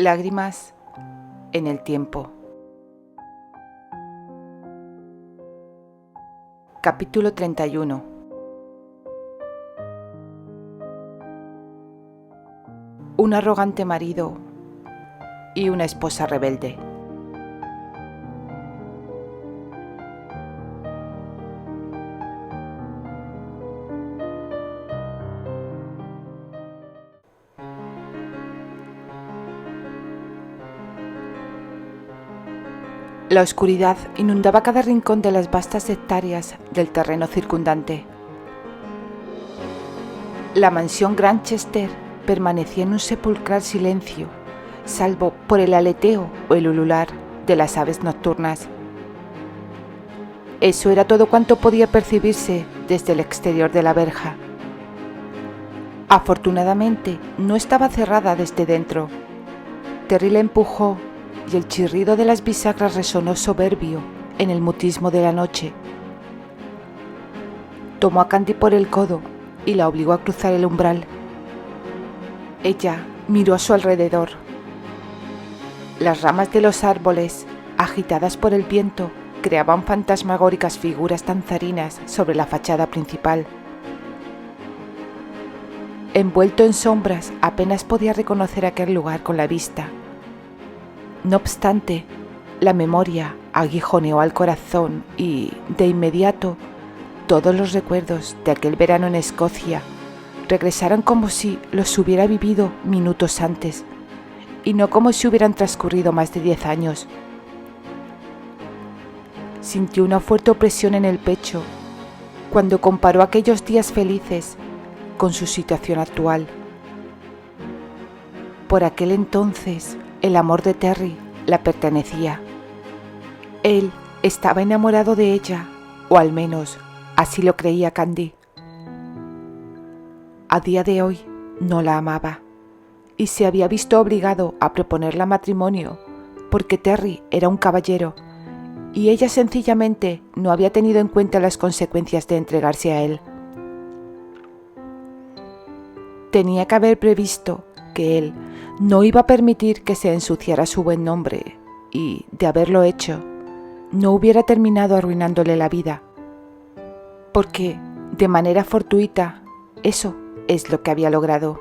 Lágrimas en el tiempo. Capítulo 31. Un arrogante marido y una esposa rebelde. La oscuridad inundaba cada rincón de las vastas hectáreas del terreno circundante. La mansión Granchester permanecía en un sepulcral silencio, salvo por el aleteo o el ulular de las aves nocturnas. Eso era todo cuanto podía percibirse desde el exterior de la verja. Afortunadamente, no estaba cerrada desde dentro. Terry la empujó y el chirrido de las bisagras resonó soberbio en el mutismo de la noche. Tomó a Candy por el codo y la obligó a cruzar el umbral. Ella miró a su alrededor. Las ramas de los árboles, agitadas por el viento, creaban fantasmagóricas figuras danzarinas sobre la fachada principal. Envuelto en sombras, apenas podía reconocer aquel lugar con la vista. No obstante, la memoria aguijoneó al corazón y, de inmediato, todos los recuerdos de aquel verano en Escocia regresaron como si los hubiera vivido minutos antes, y no como si hubieran transcurrido más de 10 años. Sintió una fuerte opresión en el pecho cuando comparó aquellos días felices con su situación actual. Por aquel entonces, el amor de Terry la pertenecía. Él estaba enamorado de ella, o al menos así lo creía Candy. A día de hoy no la amaba y se había visto obligado a proponerle matrimonio porque Terry era un caballero y ella sencillamente no había tenido en cuenta las consecuencias de entregarse a él. Tenía que haber previsto que él no iba a permitir que se ensuciara su buen nombre y, de haberlo hecho, no hubiera terminado arruinándole la vida. Porque, de manera fortuita, eso es lo que había logrado.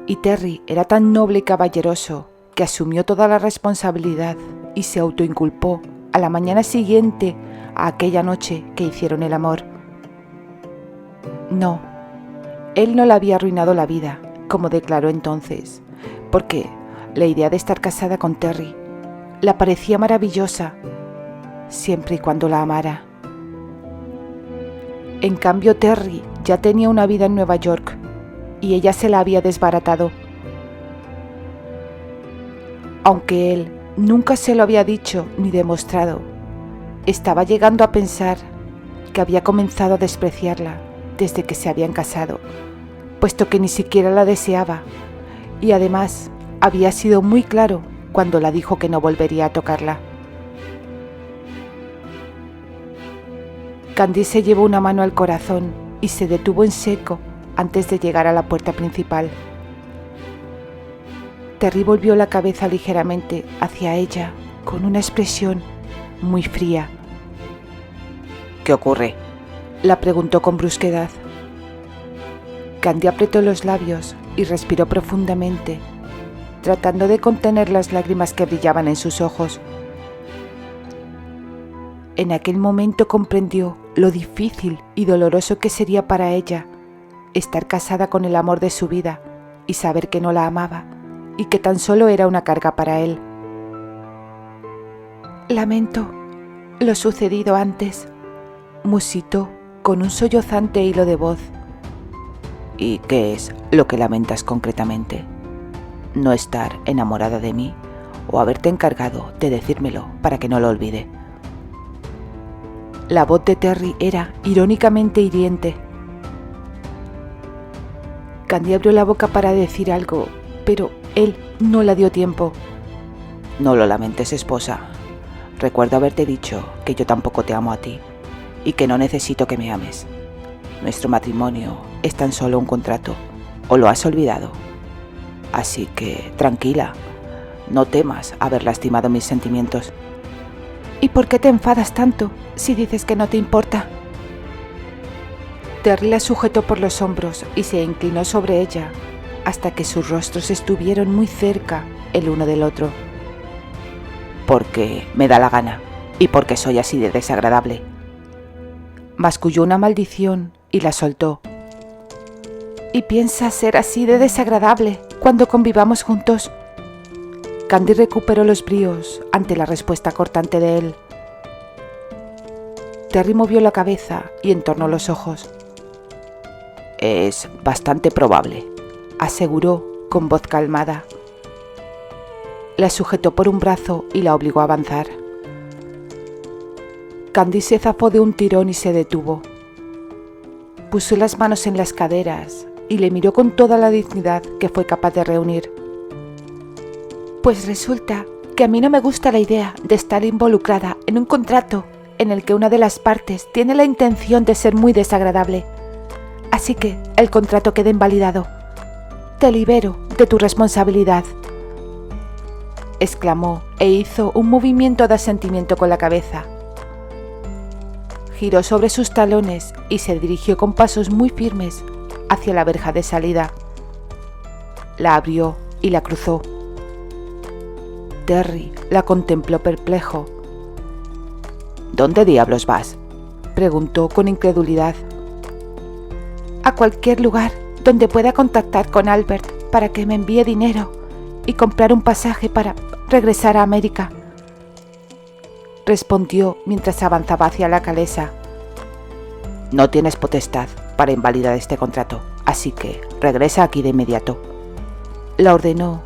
Y Terry era tan noble y caballeroso que asumió toda la responsabilidad y se autoinculpó a la mañana siguiente a aquella noche que hicieron el amor. No, él no le había arruinado la vida, como declaró entonces, porque la idea de estar casada con Terry le parecía maravillosa, siempre y cuando la amara. En cambio, Terry ya tenía una vida en Nueva York y ella se la había desbaratado. Aunque él nunca se lo había dicho ni demostrado, estaba llegando a pensar que había comenzado a despreciarla desde que se habían casado, puesto que ni siquiera la deseaba, y además había sido muy claro cuando la dijo que no volvería a tocarla. Candy se llevó una mano al corazón y se detuvo en seco antes de llegar a la puerta principal. Terry volvió la cabeza ligeramente hacia ella con una expresión muy fría. ¿Qué ocurre?, la preguntó con brusquedad. Candy apretó los labios y respiró profundamente, tratando de contener las lágrimas que brillaban en sus ojos. En aquel momento comprendió lo difícil y doloroso que sería para ella estar casada con el amor de su vida y saber que no la amaba y que tan solo era una carga para él. Lamento lo sucedido antes, musitó con un sollozante hilo de voz. ¿Y qué es lo que lamentas concretamente? ¿No estar enamorada de mí o haberte encargado de decírmelo para que no lo olvide? La voz de Terry era irónicamente hiriente. Candy abrió la boca para decir algo, pero él no le dio tiempo. No lo lamentes, esposa. Recuerdo haberte dicho que yo tampoco te amo a ti y que no necesito que me ames. Nuestro matrimonio es tan solo un contrato. ¿O lo has olvidado? Así que, tranquila, no temas haber lastimado mis sentimientos. ¿Y por qué te enfadas tanto si dices que no te importa? Terry la sujetó por los hombros y se inclinó sobre ella hasta que sus rostros estuvieron muy cerca el uno del otro. Porque me da la gana y porque soy así de desagradable. Masculló una maldición y la soltó. ¿Y piensas ser así de desagradable cuando convivamos juntos? Candy recuperó los bríos ante la respuesta cortante de él. Terry movió la cabeza y entornó los ojos. Es bastante probable, aseguró con voz calmada. La sujetó por un brazo y la obligó a avanzar. Candy se zafó de un tirón y se detuvo. Puso las manos en las caderas y le miró con toda la dignidad que fue capaz de reunir. Pues resulta que a mí no me gusta la idea de estar involucrada en un contrato en el que una de las partes tiene la intención de ser muy desagradable. Así que el contrato queda invalidado. Te libero de tu responsabilidad, exclamó e hizo un movimiento de asentimiento con la cabeza. Giró sobre sus talones y se dirigió con pasos muy firmes hacia la verja de salida. La abrió y la cruzó. Terry la contempló perplejo. ¿Dónde diablos vas?, preguntó con incredulidad. A cualquier lugar donde pueda contactar con Albert para que me envíe dinero y comprar un pasaje para regresar a América, respondió mientras avanzaba hacia la calesa. No tienes potestad para invalidar este contrato, así que regresa aquí de inmediato, la ordenó,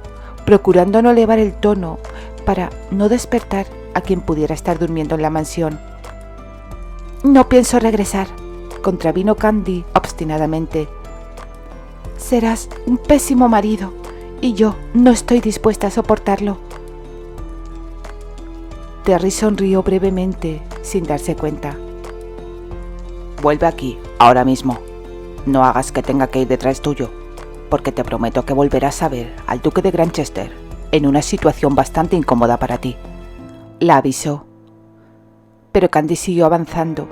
procurando no elevar el tono para no despertar a quien pudiera estar durmiendo en la mansión. No pienso regresar, contravino Candy obstinadamente. Serás un pésimo marido y yo no estoy dispuesta a soportarlo. Terry sonrió brevemente sin darse cuenta. Vuelve aquí, ahora mismo. No hagas que tenga que ir detrás tuyo, porque te prometo que volverás a ver al duque de Granchester en una situación bastante incómoda para ti, la avisó. Pero Candy siguió avanzando.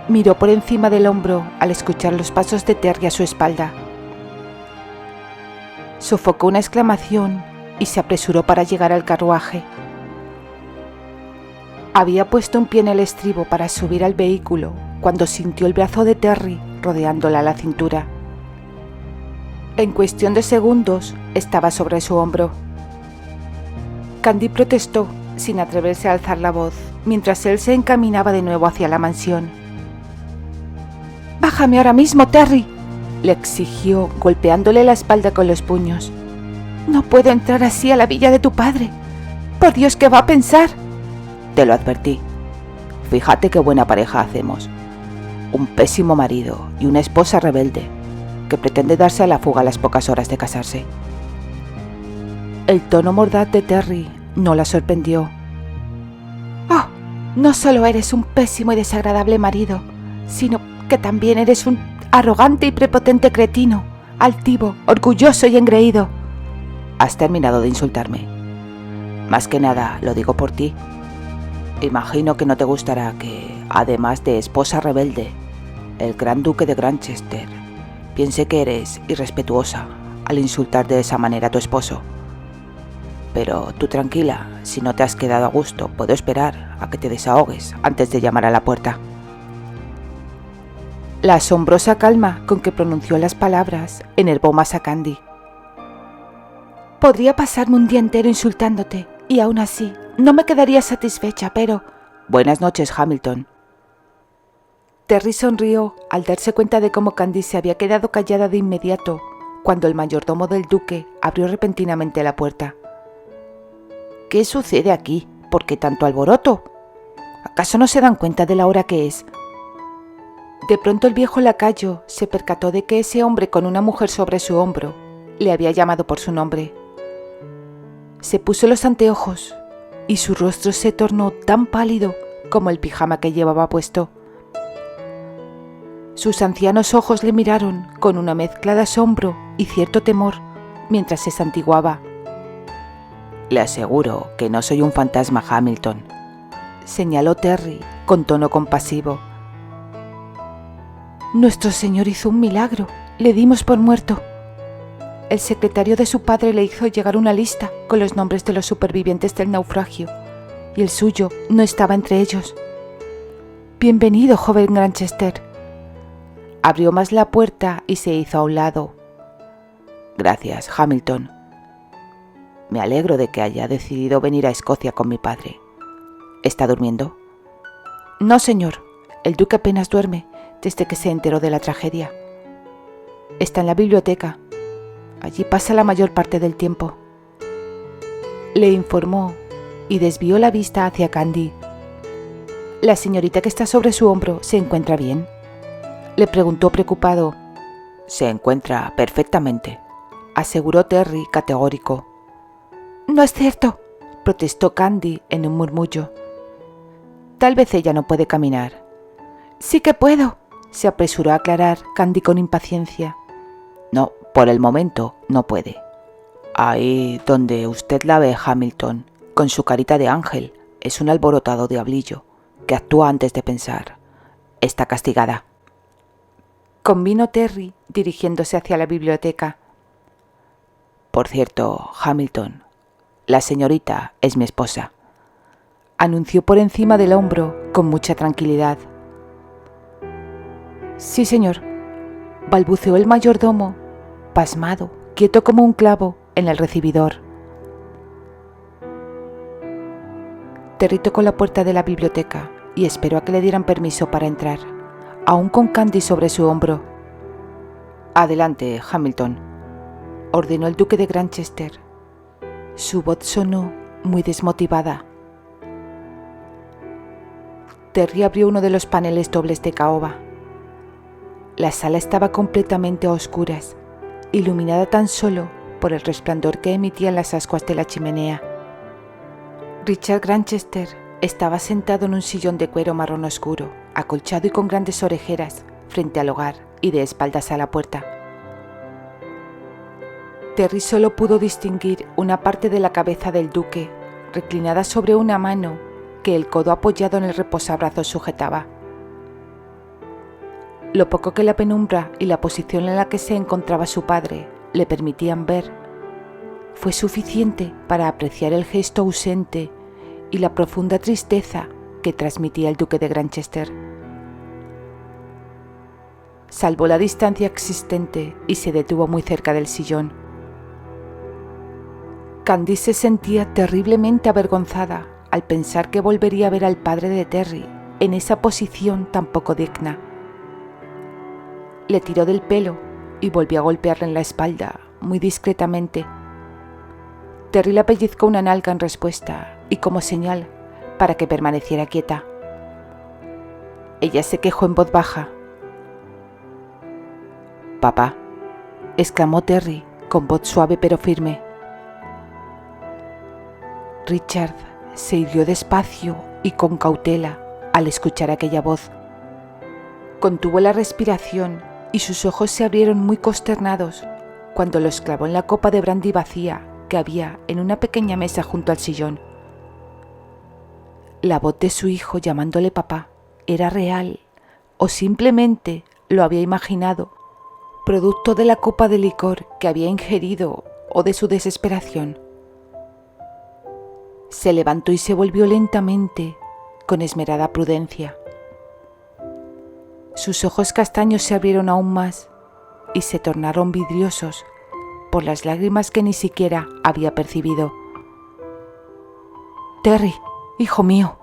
Miró por encima del hombro al escuchar los pasos de Terry a su espalda. Sofocó una exclamación y se apresuró para llegar al carruaje. Había puesto un pie en el estribo para subir al vehículo cuando sintió el brazo de Terry rodeándola a la cintura. En cuestión de segundos estaba sobre su hombro. Candy protestó sin atreverse a alzar la voz mientras él se encaminaba de nuevo hacia la mansión. «Bájame ahora mismo, Terry», le exigió golpeándole la espalda con los puños. «No puedo entrar así a la villa de tu padre. Por Dios, ¿qué va a pensar?» Te lo advertí. Fíjate qué buena pareja hacemos. Un pésimo marido y una esposa rebelde que pretende darse a la fuga a las pocas horas de casarse. El tono mordaz de Terry no la sorprendió. «Oh, no solo eres un pésimo y desagradable marido, sino que también eres un arrogante y prepotente cretino, altivo, orgulloso y engreído». Has terminado de insultarme. Más que nada lo digo por ti. Imagino que no te gustará que, además de esposa rebelde, el gran duque de Granchester piense que eres irrespetuosa al insultar de esa manera a tu esposo. Pero tú tranquila, si no te has quedado a gusto, puedo esperar a que te desahogues antes de llamar a la puerta. La asombrosa calma con que pronunció las palabras enervó más a Candy. Podría pasarme un día entero insultándote y aún así no me quedaría satisfecha, pero... Buenas noches, Hamilton. Terry sonrió al darse cuenta de cómo Candy se había quedado callada de inmediato cuando el mayordomo del duque abrió repentinamente la puerta. ¿Qué sucede aquí? ¿Por qué tanto alboroto? ¿Acaso no se dan cuenta de la hora que es? De pronto el viejo lacayo se percató de que ese hombre con una mujer sobre su hombro le había llamado por su nombre. Se puso los anteojos y su rostro se tornó tan pálido como el pijama que llevaba puesto. Sus ancianos ojos le miraron con una mezcla de asombro y cierto temor mientras se santiguaba. Le aseguro que no soy un fantasma, Hamilton, señaló Terry con tono compasivo. Nuestro Señor hizo un milagro, le dimos por muerto. El secretario de su padre le hizo llegar una lista con los nombres de los supervivientes del naufragio, y el suyo no estaba entre ellos. Bienvenido, joven Granchester. Abrió más la puerta y se hizo a un lado. Gracias, Hamilton. Me alegro de que haya decidido venir a Escocia con mi padre. ¿Está durmiendo? No, señor. El duque apenas duerme desde que se enteró de la tragedia. Está en la biblioteca. Allí pasa la mayor parte del tiempo. Le informó y desvió la vista hacia Candy. ¿La señorita que está sobre su hombro se encuentra bien?, le preguntó preocupado. Se encuentra perfectamente, aseguró Terry categórico. No es cierto, protestó Candy en un murmullo. Tal vez ella no puede caminar. Sí que puedo, se apresuró a aclarar Candy con impaciencia. No, por el momento no puede. Ahí donde usted la ve, Hamilton, con su carita de ángel, es un alborotado diablillo que actúa antes de pensar. Está castigada. Convino Terry, dirigiéndose hacia la biblioteca. Por cierto, Hamilton, la señorita es mi esposa, anunció por encima del hombro con mucha tranquilidad. Sí, señor, balbuceó el mayordomo, pasmado, quieto como un clavo en el recibidor. Terry tocó la puerta de la biblioteca y esperó a que le dieran permiso para entrar, aún con Candy sobre su hombro. Adelante, Hamilton, ordenó el duque de Granchester. Su voz sonó muy desmotivada. Terry abrió uno de los paneles dobles de caoba. La sala estaba completamente a oscuras, iluminada tan solo por el resplandor que emitían las ascuas de la chimenea. Richard Granchester estaba sentado en un sillón de cuero marrón oscuro, acolchado y con grandes orejeras, frente al hogar y de espaldas a la puerta. Terry solo pudo distinguir una parte de la cabeza del duque, reclinada sobre una mano que el codo apoyado en el reposabrazos sujetaba. Lo poco que la penumbra y la posición en la que se encontraba su padre le permitían ver, fue suficiente para apreciar el gesto ausente y la profunda tristeza que transmitía el duque de Granchester. Salvó la distancia existente y se detuvo muy cerca del sillón. Candy se sentía terriblemente avergonzada al pensar que volvería a ver al padre de Terry en esa posición tan poco digna. Le tiró del pelo y volvió a golpearle en la espalda, muy discretamente. Terry le pellizcó una nalga en respuesta y como señal para que permaneciera quieta. Ella se quejó en voz baja. «Papá», exclamó Terry con voz suave pero firme. Richard se irguió despacio y con cautela al escuchar aquella voz. Contuvo la respiración y sus ojos se abrieron muy consternados cuando los clavó en la copa de brandy vacía que había en una pequeña mesa junto al sillón. La voz de su hijo llamándole papá era real o simplemente lo había imaginado, producto de la copa de licor que había ingerido o de su desesperación. Se levantó y se volvió lentamente, con esmerada prudencia. Sus ojos castaños se abrieron aún más y se tornaron vidriosos por las lágrimas que ni siquiera había percibido. Terry, hijo mío,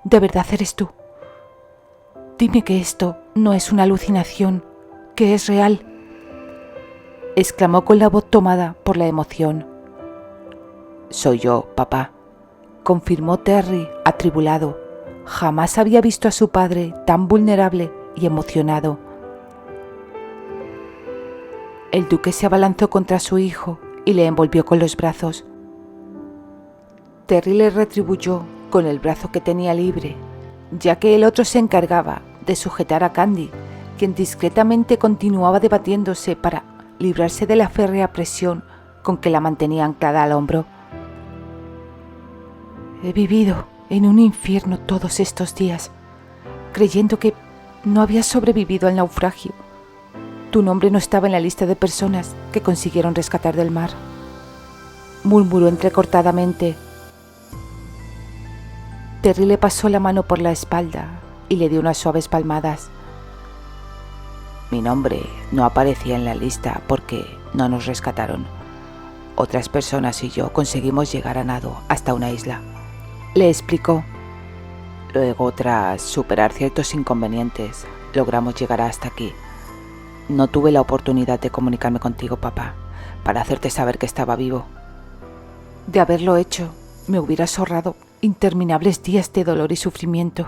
¿de verdad eres tú? Dime que esto no es una alucinación, que es real, exclamó con la voz tomada por la emoción. Soy yo, papá, confirmó Terry atribulado. Jamás había visto a su padre tan vulnerable y emocionado. El duque se abalanzó contra su hijo y le envolvió con los brazos. Terry le retribuyó con el brazo que tenía libre, ya que el otro se encargaba de sujetar a Candy, quien discretamente continuaba debatiéndose para librarse de la férrea presión con que la mantenía anclada al hombro. He vivido en un infierno todos estos días, creyendo que no habías sobrevivido al naufragio. Tu nombre no estaba en la lista de personas que consiguieron rescatar del mar, murmuró entrecortadamente. Terry le pasó la mano por la espalda y le dio unas suaves palmadas. Mi nombre no aparecía en la lista porque no nos rescataron. Otras personas y yo conseguimos llegar a nado hasta una isla, le explicó. Luego, tras superar ciertos inconvenientes, logramos llegar hasta aquí. No tuve la oportunidad de comunicarme contigo, papá, para hacerte saber que estaba vivo. De haberlo hecho, me hubieras ahorrado interminables días de dolor y sufrimiento,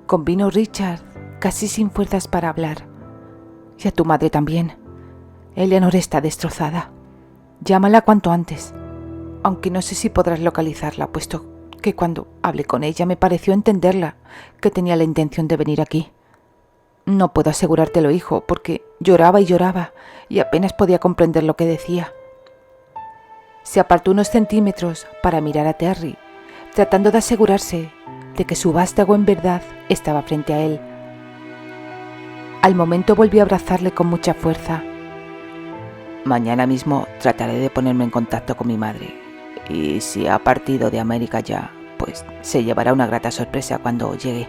convino Richard, casi sin fuerzas para hablar. Y a tu madre también. Eleanor está destrozada. Llámala cuanto antes, aunque no sé si podrás localizarla, puesto que cuando hablé con ella me pareció entenderla, que tenía la intención de venir aquí. No puedo asegurártelo, hijo, porque lloraba y lloraba y apenas podía comprender lo que decía. Se apartó unos centímetros para mirar a Terry, tratando de asegurarse de que su vástago en verdad estaba frente a él. Al momento volvió a abrazarle con mucha fuerza. Mañana mismo trataré de ponerme en contacto con mi madre, y si ha partido de América ya, pues se llevará una grata sorpresa cuando llegue,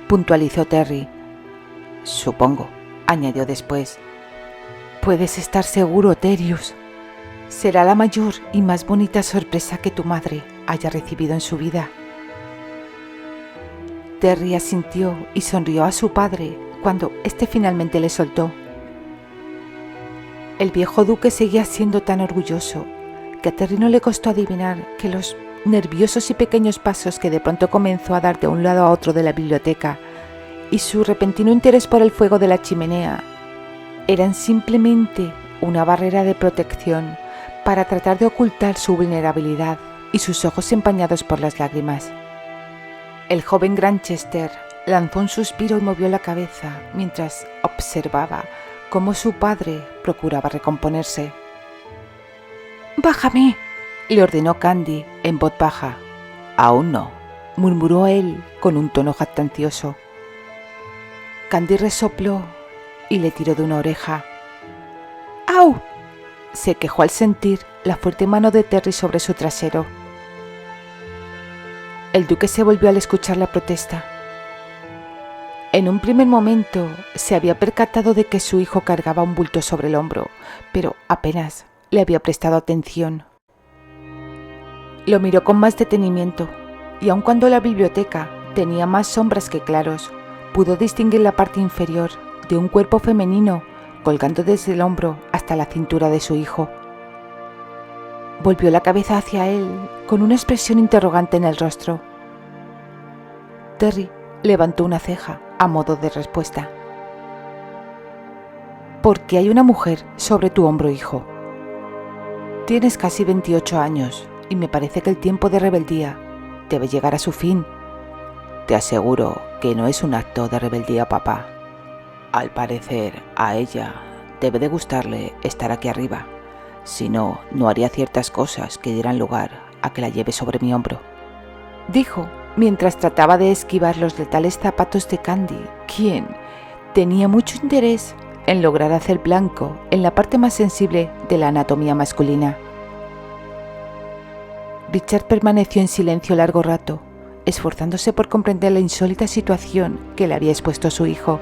puntualizó Terry. Supongo, añadió después. Puedes estar seguro, Terius. Será la mayor y más bonita sorpresa que tu madre haya recibido en su vida. Terry asintió y sonrió a su padre cuando éste finalmente le soltó. El viejo duque seguía siendo tan orgulloso que a Terry no le costó adivinar que los nerviosos y pequeños pasos que de pronto comenzó a dar de un lado a otro de la biblioteca y su repentino interés por el fuego de la chimenea eran simplemente una barrera de protección para tratar de ocultar su vulnerabilidad y sus ojos empañados por las lágrimas. El joven Granchester lanzó un suspiro y movió la cabeza mientras observaba cómo su padre procuraba recomponerse. «Bájame», le ordenó Candy en voz baja. «Aún no», murmuró él con un tono jactancioso. Candy resopló y le tiró de una oreja. «¡Au!», se quejó al sentir la fuerte mano de Terry sobre su trasero. El duque se volvió al escuchar la protesta. En un primer momento se había percatado de que su hijo cargaba un bulto sobre el hombro, pero apenas le había prestado atención. Lo miró con más detenimiento, y aun cuando la biblioteca tenía más sombras que claros, pudo distinguir la parte inferior de un cuerpo femenino colgando desde el hombro hasta la cintura de su hijo. Volvió la cabeza hacia él con una expresión interrogante en el rostro. Terry levantó una ceja a modo de respuesta. «¿Por qué hay una mujer sobre tu hombro, hijo? Tienes casi 28 años y me parece que el tiempo de rebeldía debe llegar a su fin». «Te aseguro que no es un acto de rebeldía, papá. Al parecer, a ella debe de gustarle estar aquí arriba. Si no, no haría ciertas cosas que dieran lugar a que la lleve sobre mi hombro», dijo mientras trataba de esquivar los letales zapatos de Candy, quien tenía mucho interés en lograr hacer blanco en la parte más sensible de la anatomía masculina. Richard permaneció en silencio largo rato, esforzándose por comprender la insólita situación que le había expuesto su hijo.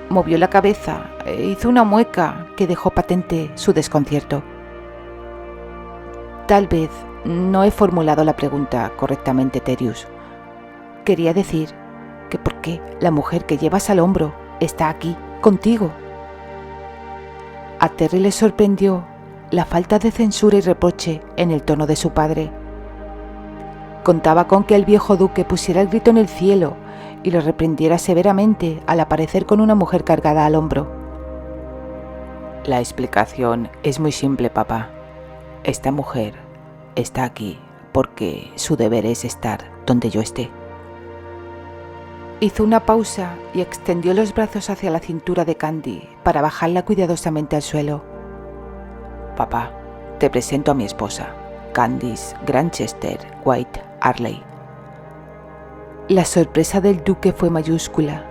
Movió la cabeza e hizo una mueca que dejó patente su desconcierto. «Tal vez no he formulado la pregunta correctamente, Terius. Quería decir que por qué la mujer que llevas al hombro está aquí, contigo». A Terry le sorprendió la falta de censura y reproche en el tono de su padre. Contaba con que el viejo duque pusiera el grito en el cielo y lo reprendiera severamente al aparecer con una mujer cargada al hombro. «La explicación es muy simple, papá. Esta mujer está aquí porque su deber es estar donde yo esté». Hizo una pausa y extendió los brazos hacia la cintura de Candy para bajarla cuidadosamente al suelo. Papá, te presento a mi esposa, Candice Granchester White Arley. La sorpresa del duque fue mayúscula.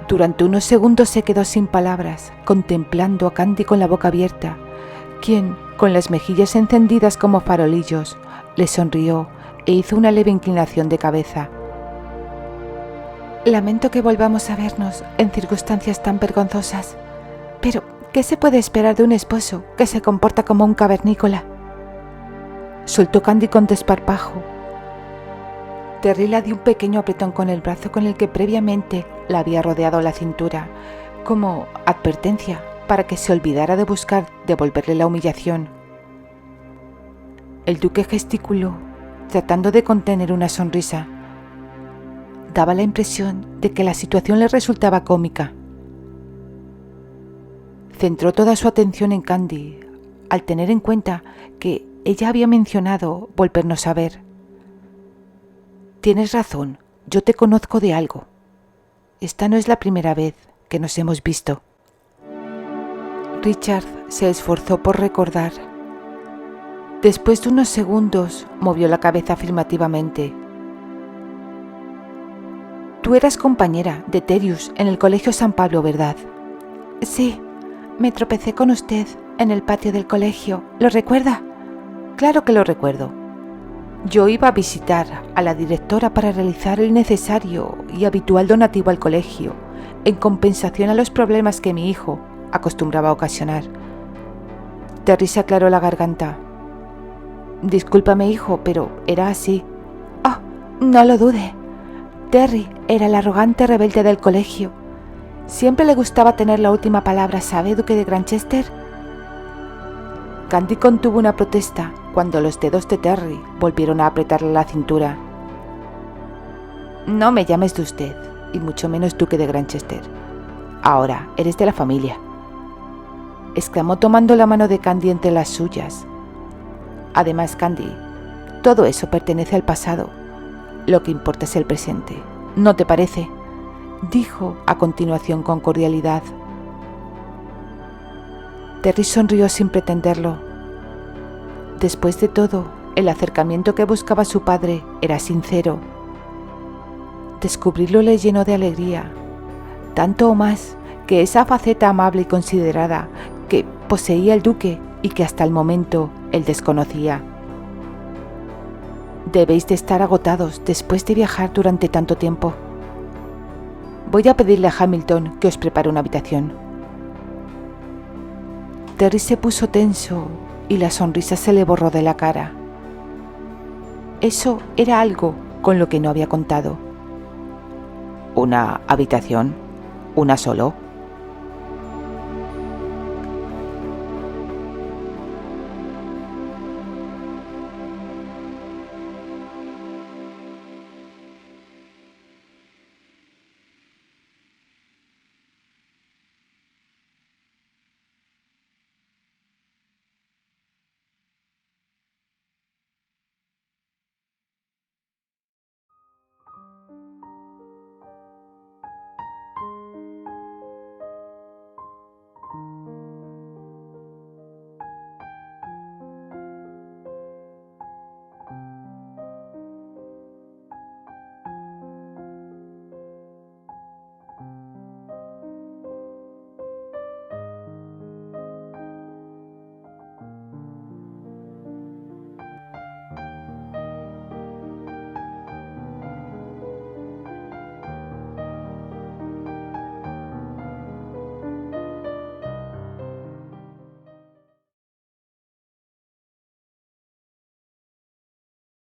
Durante unos segundos se quedó sin palabras, contemplando a Candy con la boca abierta, quien, con las mejillas encendidas como farolillos, le sonrió e hizo una leve inclinación de cabeza. Lamento que volvamos a vernos en circunstancias tan vergonzosas, pero ¿qué se puede esperar de un esposo que se comporta como un cavernícola? Soltó Candy con desparpajo. Terry la dio un pequeño apretón con el brazo con el que previamente la había rodeado la cintura, como advertencia para que se olvidara de buscar devolverle la humillación. El duque gesticuló, tratando de contener una sonrisa. Daba la impresión de que la situación le resultaba cómica. Centró toda su atención en Candy, al tener en cuenta que ella había mencionado volvernos a ver. Tienes razón, yo te conozco de algo. Esta no es la primera vez que nos hemos visto. Richard se esforzó por recordar. Después de unos segundos, movió la cabeza afirmativamente. Tú eras compañera de Terius en el Colegio San Pablo, ¿verdad? Sí, me tropecé con usted en el patio del colegio. ¿Lo recuerda? Claro que lo recuerdo. Yo iba a visitar a la directora para realizar el necesario y habitual donativo al colegio, en compensación a los problemas que mi hijo acostumbraba a ocasionar. Terry se aclaró la garganta. Discúlpame, hijo, pero era así. Oh, no lo dude. Terry era el arrogante rebelde del colegio. Siempre le gustaba tener la última palabra, ¿sabe, duque de Granchester? Candy contuvo una protesta cuando los dedos de Terry volvieron a apretarle la cintura. No me llames de usted, y mucho menos duque de Granchester. Ahora eres de la familia, exclamó tomando la mano de Candy entre las suyas. Además, Candy, todo eso pertenece al pasado. Lo que importa es el presente, ¿no te parece?, dijo a continuación con cordialidad. Terry sonrió sin pretenderlo. Después de todo, el acercamiento que buscaba su padre era sincero. Descubrirlo le llenó de alegría, tanto o más que esa faceta amable y considerada que poseía el duque y que hasta el momento él desconocía. Debéis de estar agotados después de viajar durante tanto tiempo. Voy a pedirle a Hamilton que os prepare una habitación. Terry se puso tenso y la sonrisa se le borró de la cara. Eso era algo con lo que no había contado. ¿Una habitación? ¿Una solo?